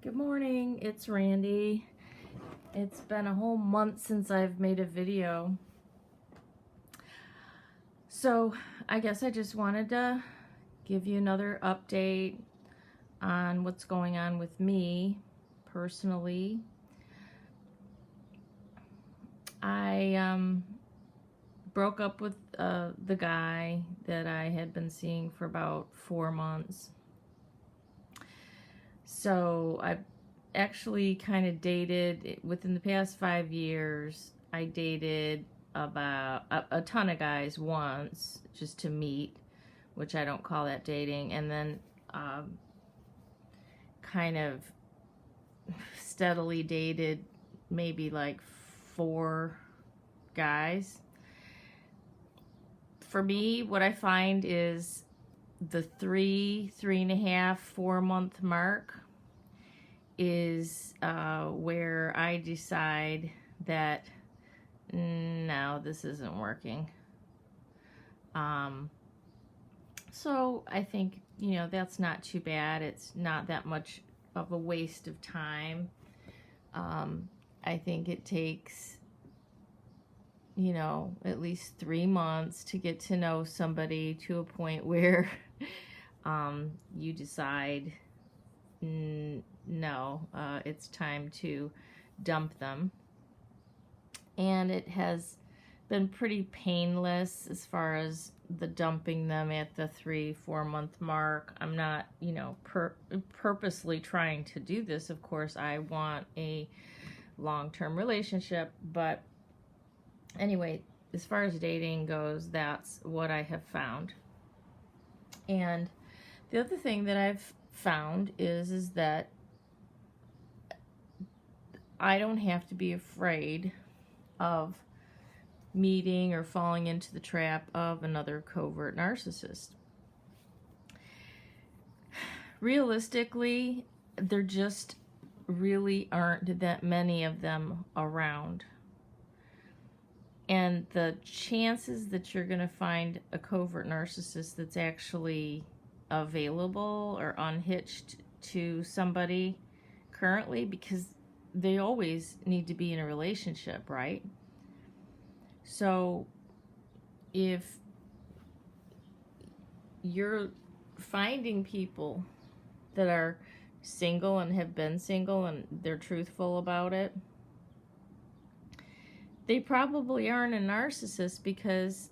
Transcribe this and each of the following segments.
Good morning, it's Randy. It's been a whole month since I've made a video. So I guess I just wanted to give you another update on what's going on with me personally. I broke up with the guy that I had been seeing for about 4 months. So I've actually kind of dated, within the past 5 years, I dated about a ton of guys once just to meet, which I don't call that dating, and then kind of steadily dated maybe like 4 guys. For me, what I find is the 3.5, 4 month mark is where I decide that no, this isn't working. So I think, that's not too bad. It's not that much of a waste of time. I think it takes, at least 3 months to get to know somebody to a point where you decide, no, it's time to dump them. And it has been pretty painless as far as the dumping them at the 3-4 month mark. I'm not, purposely trying to do this. Of course, I want a long-term relationship, but anyway, as far as dating goes, that's what I have found. And the other thing that I've found is that I don't have to be afraid of meeting or falling into the trap of another covert narcissist. Realistically, there just really aren't that many of them around. And the chances that you're going to find a covert narcissist that's actually available or unhitched to somebody currently, because they always need to be in a relationship, right? So if you're finding people that are single and have been single and they're truthful about it, they probably aren't a narcissist, because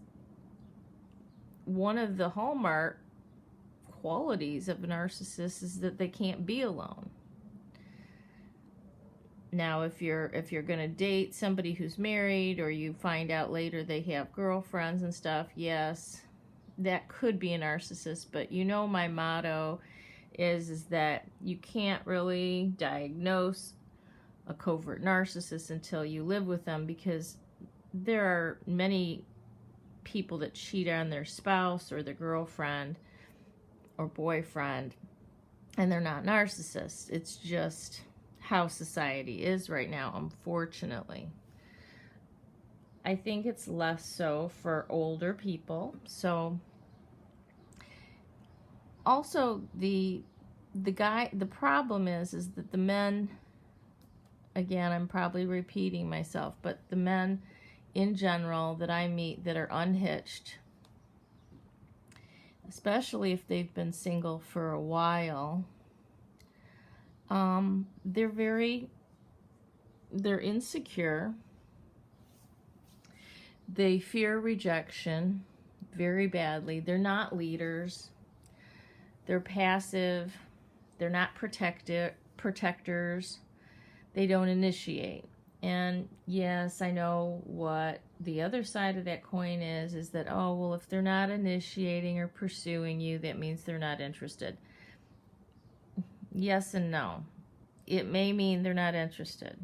one of the hallmark qualities of a narcissist is that they can't be alone. Now, if you're going to date somebody who's married, or you find out later they have girlfriends and stuff, yes, that could be a narcissist. But my motto is that you can't really diagnose a covert narcissist until you live with them, because there are many people that cheat on their spouse or their girlfriend or boyfriend, and they're not narcissists. It's just how society is right now, unfortunately. I think it's less so for older people. So also the problem is that the men, again, I'm probably repeating myself, but the men in general that I meet that are unhitched, especially if they've been single for a while, they're insecure. They fear rejection very badly. They're not leaders. They're passive. They're not protectors. They don't initiate. And yes, I know what the other side of that coin is that, oh, well, if they're not initiating or pursuing you, that means they're not interested. Yes and no. It may mean they're not interested.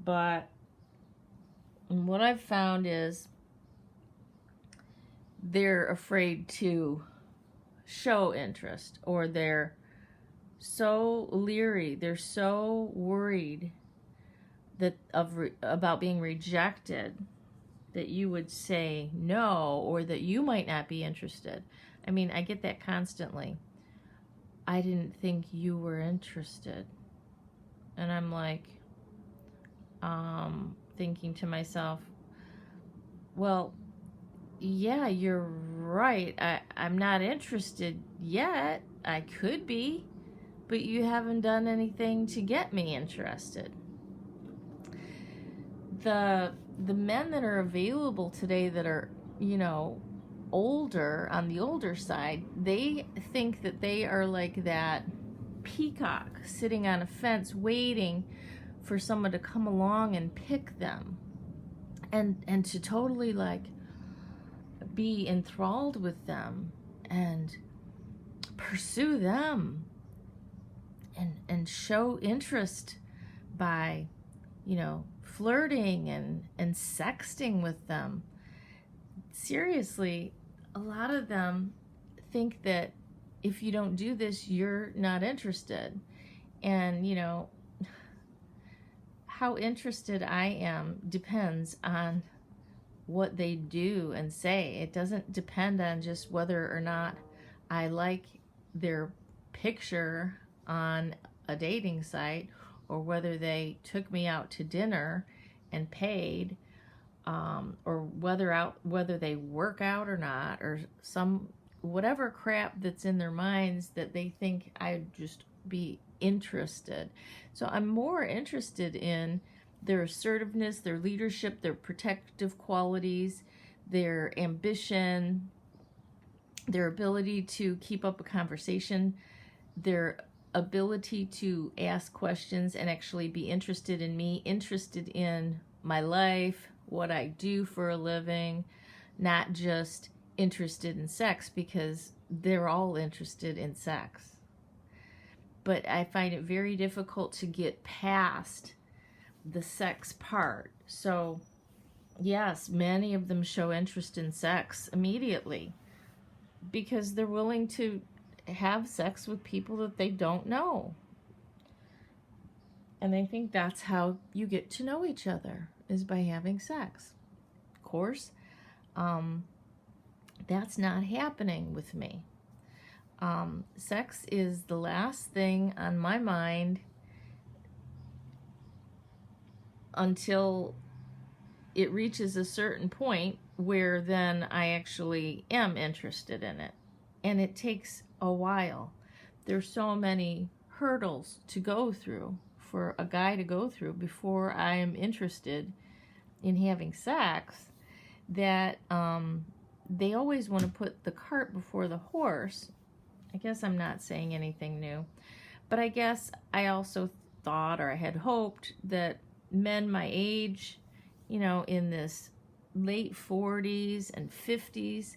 But what I've found is they're afraid to show interest, or they're so leery, they're so worried about being rejected that you would say no, or that you might not be interested. I mean, I get that constantly. I didn't think you were interested. And I'm like, thinking to myself, well, yeah, you're right. I'm not interested yet. I could be, but you haven't done anything to get me interested. The men that are available today that are, older, on the older side, they think that they are like that peacock sitting on a fence waiting for someone to come along and pick them, and to totally like be enthralled with them and pursue them and show interest by flirting and sexting with them. Seriously, a lot of them think that if you don't do this, you're not interested. And how interested I am depends on what they do and say. It doesn't depend on just whether or not I like their picture on a dating site, or whether they took me out to dinner and paid, or whether they work out or not, or some whatever crap that's in their minds that they think I'd just be interested. So I'm more interested in their assertiveness, their leadership, their protective qualities, their ambition, their ability to keep up a conversation, their ability to ask questions and actually be interested in me, interested in my life, what I do for a living, not just interested in sex, because they're all interested in sex. But I find it very difficult to get past the sex part. So, yes, many of them show interest in sex immediately because they're willing to have sex with people that they don't know. And they think that's how you get to know each other, is by having sex. Of course, that's not happening with me. Sex is the last thing on my mind until it reaches a certain point where then I actually am interested in it. And it takes a while. There's so many hurdles to go through for a guy to go through before I am interested in having sex, that they always want to put the cart before the horse. I guess I'm not saying anything new, but I guess I also thought, or I had hoped, that men my age, in this late 40s and 50s,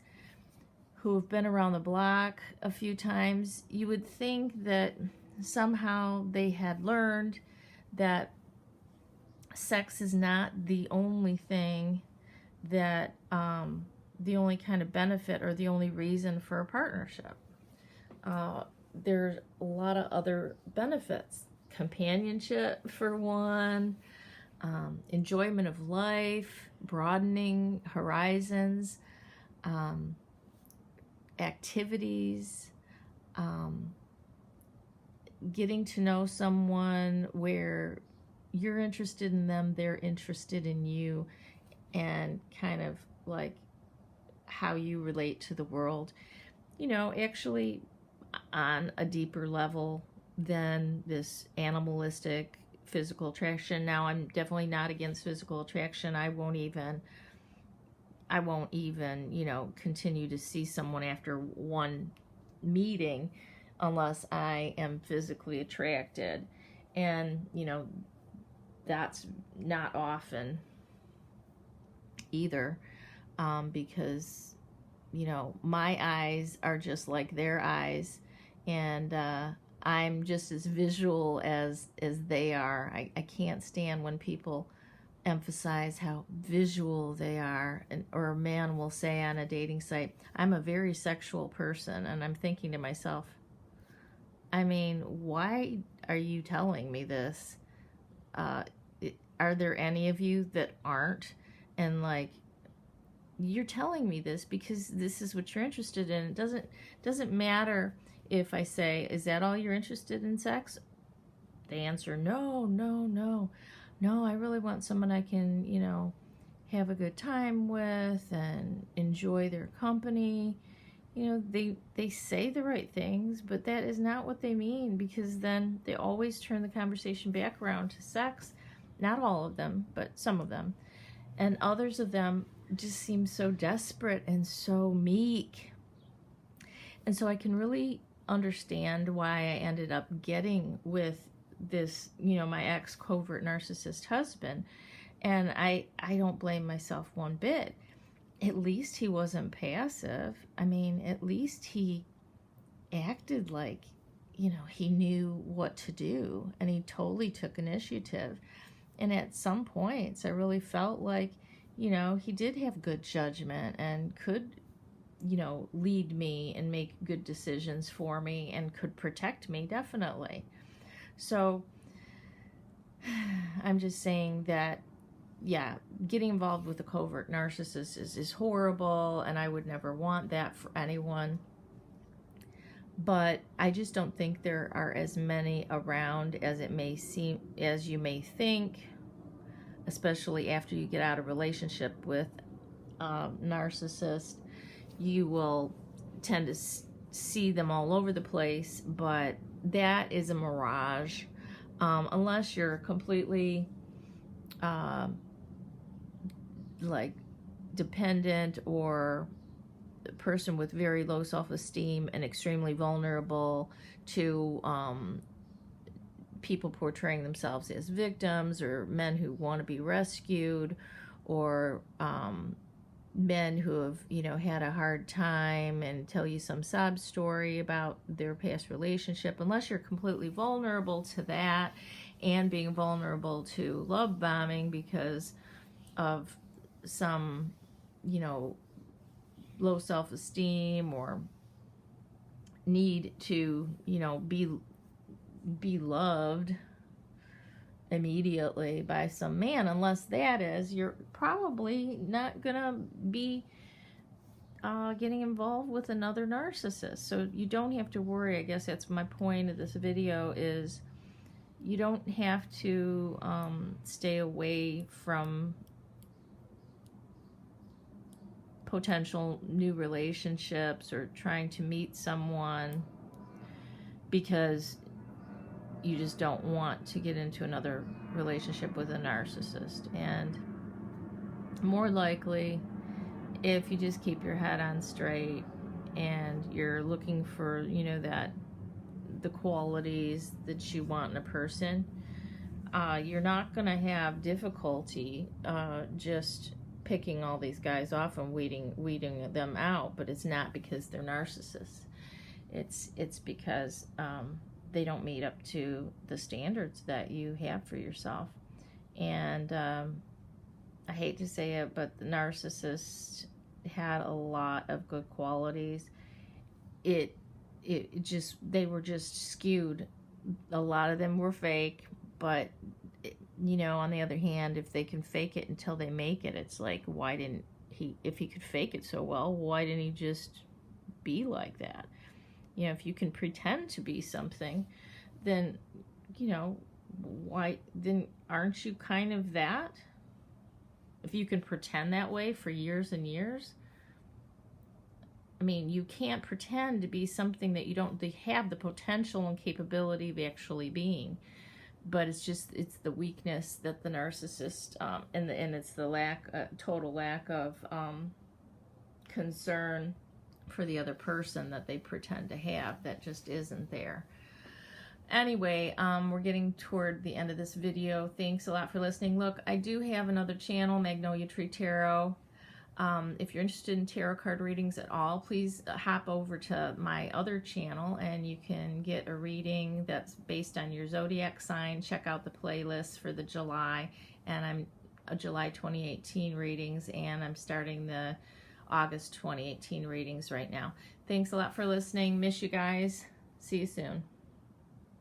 who have been around the block a few times, you would think that somehow they had learned that sex is not the only thing that, the only kind of benefit or the only reason for a partnership. There's a lot of other benefits. Companionship, for one, enjoyment of life, broadening horizons, activities, getting to know someone where you're interested in them, they're interested in you, and kind of like how you relate to the world, actually on a deeper level than this animalistic physical attraction. Now, I'm definitely not against physical attraction. I won't even, continue to see someone after one meeting unless I am physically attracted. And, that's not often either, because, my eyes are just like their eyes, and I'm just as visual as they are. I can't stand when people emphasize how visual they are, or a man will say on a dating site, I'm a very sexual person, and I'm thinking to myself, why are you telling me this? Are there any of you that aren't? And you're telling me this because this is what you're interested in. It doesn't matter if I say, is that all you're interested in sex? They answer, no, no, no. No, I really want someone I can, you know, have a good time with and enjoy their company. You know, they say the right things, but that is not what they mean, because then they always turn the conversation back around to sex. Not all of them, but some of them. And others of them just seem so desperate and so meek. And so I can really understand why I ended up getting with this, you know, my ex covert narcissist husband. And I don't blame myself one bit. At least he wasn't passive. I mean, at least he acted like, you know, he knew what to do, and he totally took initiative. And at some points, I really felt like, you know, he did have good judgment and could, you know, lead me and make good decisions for me and could protect me, definitely. So I'm just saying that, yeah, getting involved with a covert narcissist is horrible, and I would never want that for anyone. But I just don't think there are as many around as it may seem, as you may think, especially after you get out of a relationship with a narcissist. You will tend to see them all over the place, but that is a mirage. Unless you're completely like dependent, or a person with very low self-esteem and extremely vulnerable to people portraying themselves as victims, or men who want to be rescued, or men who have, you know, had a hard time and tell you some sob story about their past relationship. Unless you're completely vulnerable to that, and being vulnerable to love bombing because of some, you know, low self-esteem or need to, you know, be loved immediately by some man. Unless that is, you're probably not gonna be getting involved with another narcissist. So you don't have to worry. I guess that's my point of this video, is you don't have to stay away from potential new relationships or trying to meet someone because you just don't want to get into another relationship with a narcissist. And more likely, if you just keep your head on straight and you're looking for, you know, the qualities that you want in a person, you're not going to have difficulty just picking all these guys off and weeding them out. But it's not because they're narcissists. It's because they don't meet up to the standards that you have for yourself. And I hate to say it, but the narcissist had a lot of good qualities. They were just skewed. A lot of them were fake, but you know, on the other hand, if they can fake it until they make it, it's like, why didn't he, if he could fake it so well, why didn't he just be like that? You know, if you can pretend to be something, then, you know, why, then aren't you kind of that? If you can pretend that way for years and years. I mean, you can't pretend to be something that you don't have the potential and capability of actually being. But it's the weakness that the narcissist, and it's the total lack of concern for the other person that they pretend to have, that just isn't there. Anyway, we're getting toward the end of this video. Thanks a lot for listening. Look, I do have another channel, Magnolia Tree Tarot. If you're interested in tarot card readings at all, please hop over to my other channel and you can get a reading that's based on your zodiac sign. Check out the playlist for the July, and I'm July 2018 readings, and I'm starting the August 2018 readings right now. Thanks a lot for listening. Miss you guys. See you soon.